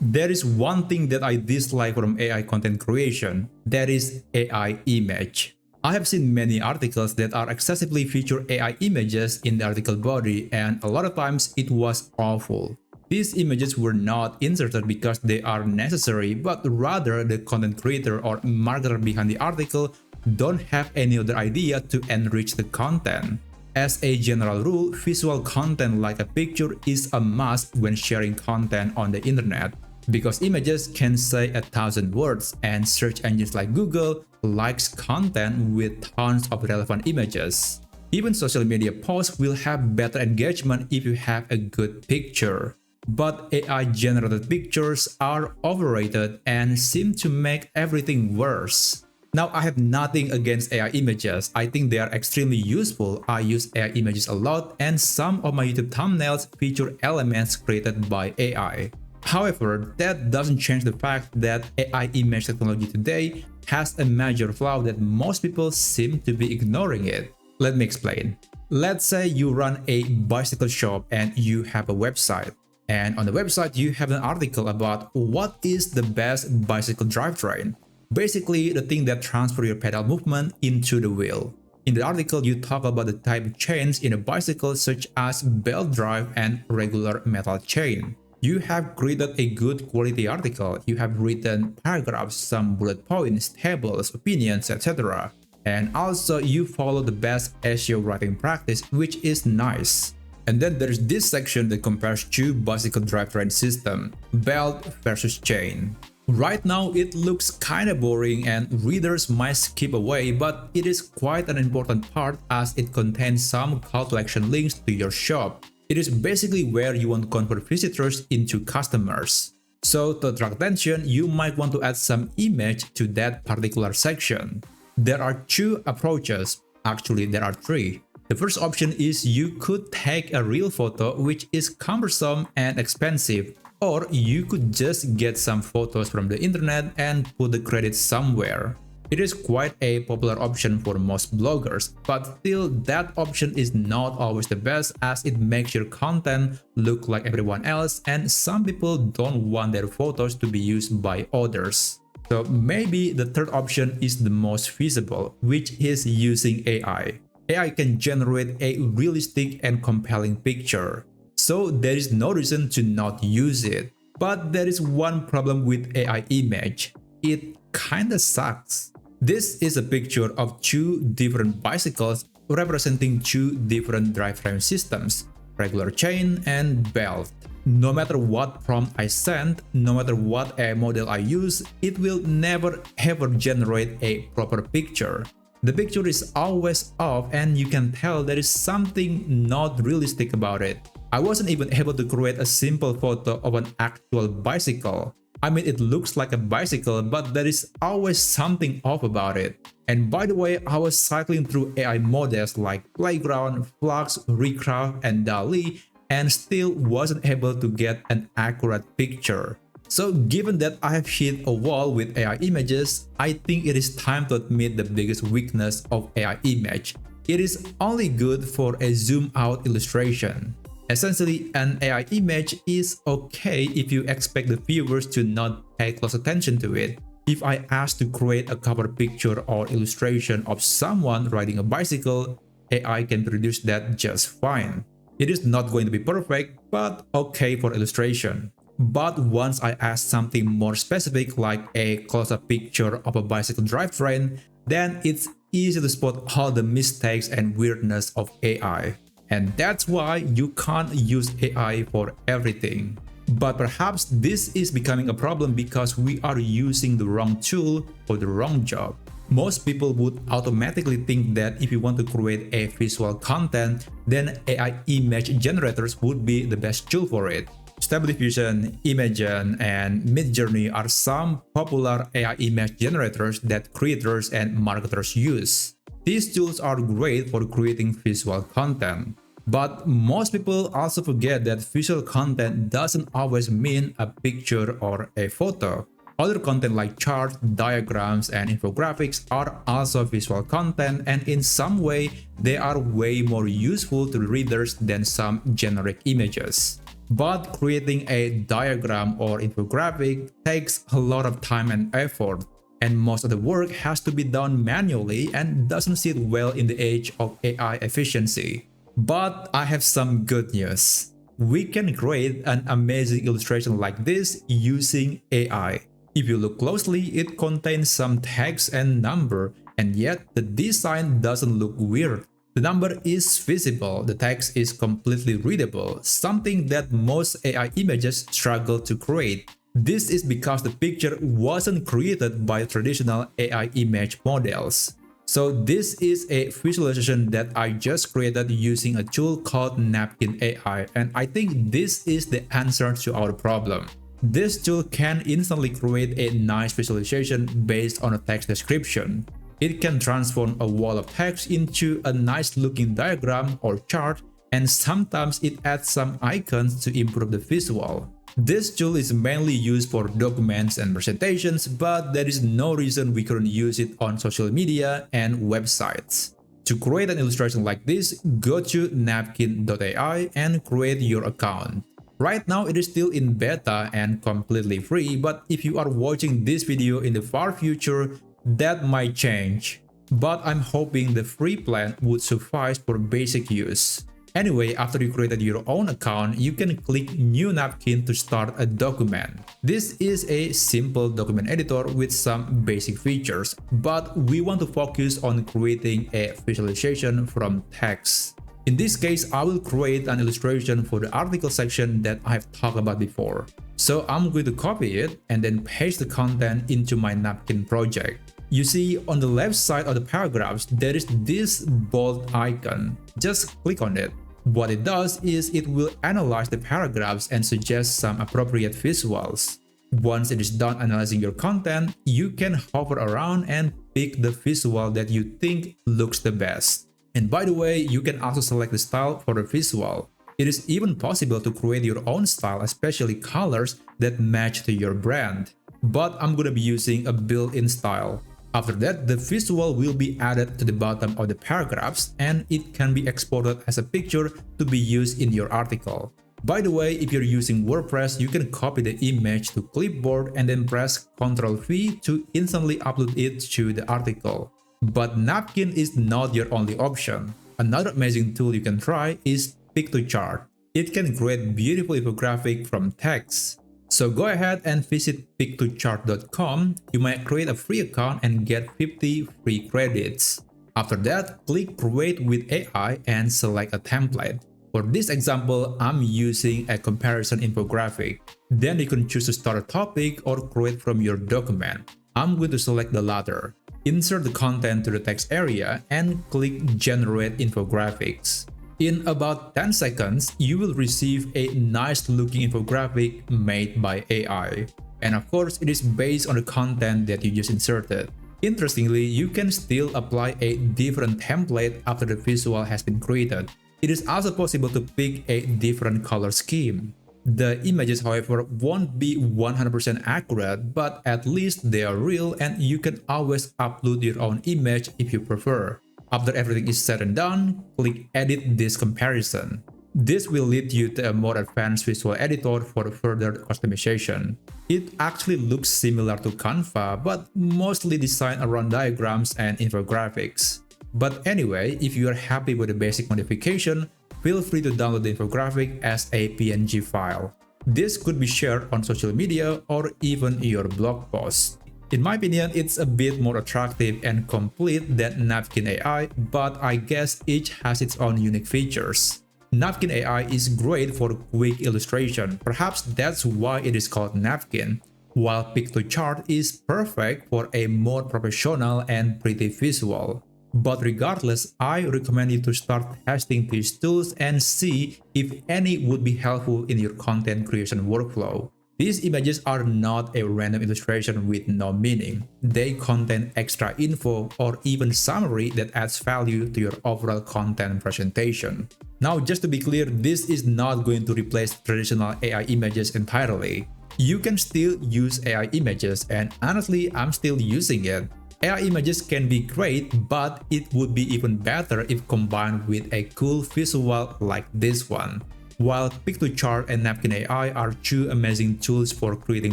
There is one thing that I dislike from AI content creation, that is AI image. I have seen many articles that are excessively feature AI images in the article body, and a lot of times it was awful. These images were not inserted because they are necessary, but rather the content creator or marketer behind the article don't have any other idea to enrich the content. As a general rule, visual content like a picture is a must when sharing content on the internet, because images can say 1,000 words and search engines like Google likes content with tons of relevant images. Even social media posts will have better engagement if you have a good picture. But AI-generated pictures are overrated and seem to make everything worse. Now, I have nothing against AI images. I think they are extremely useful. I use AI images a lot, and some of my YouTube thumbnails feature elements created by AI. However, that doesn't change the fact that AI image technology today has a major flaw that most people seem to be ignoring it. Let me explain. Let's say you run a bicycle shop and you have a website. And on the website, you have an article about what is the best bicycle drivetrain. Basically, the thing that transfers your pedal movement into the wheel. In the article, you talk about the type of chains in a bicycle such as belt drive and regular metal chain. You have created a good quality article. You have written paragraphs, some bullet points, tables, opinions, etc. And also, you follow the best SEO writing practice, which is nice. And then there's this section that compares two bicycle drivetrain system, belt versus chain. Right now, it looks kinda boring and readers might skip away, but it is quite an important part as it contains some call to action links to your shop. It is basically where you want to convert visitors into customers. So to attract attention, you might want to add some image to that particular section. There are two approaches. Actually, there are three. The first option is you could take a real photo, which is cumbersome and expensive, or you could just get some photos from the internet and put the credits somewhere. It is quite a popular option for most bloggers, but still that option is not always the best as it makes your content look like everyone else, and some people don't want their photos to be used by others. So maybe the third option is the most feasible, which is using AI. AI can generate a realistic and compelling picture, so there is no reason to not use it. But there is one problem with AI image. It kinda sucks. This is a picture of two different bicycles representing two different drivetrain systems, regular chain and belt. No matter what prompt I send, no matter what AI model I use, it will never ever generate a proper picture. The picture is always off and you can tell there is something not realistic about it. I wasn't even able to create a simple photo of an actual bicycle. I mean, it looks like a bicycle, but there is always something off about it. And by the way, I was cycling through AI models like Playground, Flux, Recraft, and DALL-E, and still wasn't able to get an accurate picture. So given that I have hit a wall with AI images, I think it is time to admit the biggest weakness of AI image. It is only good for a zoom out illustration. Essentially, an AI image is okay if you expect the viewers to not pay close attention to it. If I ask to create a cover picture or illustration of someone riding a bicycle, AI can produce that just fine. It is not going to be perfect, but okay for illustration. But once I ask something more specific like a close-up picture of a bicycle drivetrain, then it's easy to spot all the mistakes and weirdness of AI. And that's why you can't use AI for everything. But perhaps this is becoming a problem because we are using the wrong tool for the wrong job. Most people would automatically think that if you want to create a visual content, then AI image generators would be the best tool for it. Stable Diffusion, Imagen, and Midjourney are some popular AI image generators that creators and marketers use. These tools are great for creating visual content. But most people also forget that visual content doesn't always mean a picture or a photo. Other content like charts, diagrams, and infographics are also visual content, and in some way, they are way more useful to readers than some generic images. But creating a diagram or infographic takes a lot of time and effort, and most of the work has to be done manually and doesn't sit well in the age of AI efficiency. But I have some good news. We can create an amazing illustration like this using AI. If you look closely, it contains some text and number, and yet the design doesn't look weird. The number is visible, the text is completely readable, something that most AI images struggle to create. This is because the picture wasn't created by traditional AI image models. So this is a visualization that I just created using a tool called Napkin AI, and I think this is the answer to our problem. This tool can instantly create a nice visualization based on a text description. It can transform a wall of text into a nice looking diagram or chart, and sometimes it adds some icons to improve the visual. This tool is mainly used for documents and presentations, but there is no reason we couldn't use it on social media and websites. To create an illustration like this, go to napkin.ai and create your account. Right now it is still in beta and completely free, but if you are watching this video in the far future, that might change. But I'm hoping the free plan would suffice for basic use. Anyway, after you created your own account, you can click New Napkin to start a document. This is a simple document editor with some basic features, but we want to focus on creating a visualization from text. In this case, I will create an illustration for the article section that I have talked about before. So I'm going to copy it and then paste the content into my Napkin project. You see, on the left side of the paragraphs, there is this bold icon. Just click on it. What it does is it will analyze the paragraphs and suggest some appropriate visuals. Once it is done analyzing your content, you can hover around and pick the visual that you think looks the best. And by the way, you can also select the style for the visual. It is even possible to create your own style, especially colors that match to your brand. But I'm gonna be using a built-in style. After that, the visual will be added to the bottom of the paragraphs and it can be exported as a picture to be used in your article. By the way, if you're using WordPress, you can copy the image to clipboard and then press Ctrl+V to instantly upload it to the article. But Napkin is not your only option. Another amazing tool you can try is Piktochart. It can create beautiful infographic from text. So go ahead and visit Piktochart.com. You might create a free account and get 50 free credits. After that, click Create with AI and select a template. For this example, I'm using a comparison infographic. Then you can choose to start a topic or create from your document. I'm going to select the latter. Insert the content to the text area and click Generate Infographics. In about 10 seconds, you will receive a nice looking infographic made by AI. And of course, it is based on the content that you just inserted. Interestingly, you can still apply a different template after the visual has been created. It is also possible to pick a different color scheme. The images, however, won't be 100% accurate, but at least they are real and you can always upload your own image if you prefer. After everything is said and done, click Edit this comparison. This will lead you to a more advanced visual editor for further customization. It actually looks similar to Canva, but mostly designed around diagrams and infographics. But anyway, if you are happy with the basic modification, feel free to download the infographic as a PNG file. This could be shared on social media or even your blog post. In my opinion, it's a bit more attractive and complete than Napkin AI, but I guess each has its own unique features. Napkin AI is great for quick illustration, perhaps that's why it is called Napkin, while Piktochart is perfect for a more professional and pretty visual. But regardless, I recommend you to start testing these tools and see if any would be helpful in your content creation workflow. These images are not a random illustration with no meaning. They contain extra info or even summary that adds value to your overall content presentation. Now, just to be clear, this is not going to replace traditional AI images entirely. You can still use AI images, and honestly, I'm still using it. AI images can be great, but it would be even better if combined with a cool visual like this one. While Piktochart and Napkin AI are two amazing tools for creating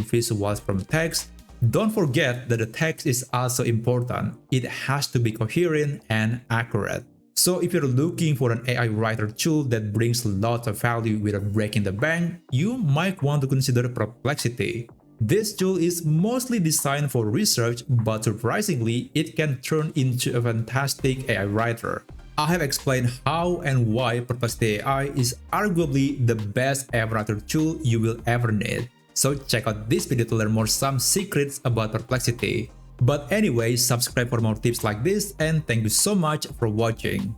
visuals from text, don't forget that the text is also important. It has to be coherent and accurate. So if you're looking for an AI writer tool that brings lots of value without breaking the bank, you might want to consider Perplexity. This tool is mostly designed for research, but surprisingly, it can turn into a fantastic AI writer. I have explained how and why Perplexity AI is arguably the best AI writer tool you will ever need. So check out this video to learn more some secrets about Perplexity. But anyway, subscribe for more tips like this and thank you so much for watching.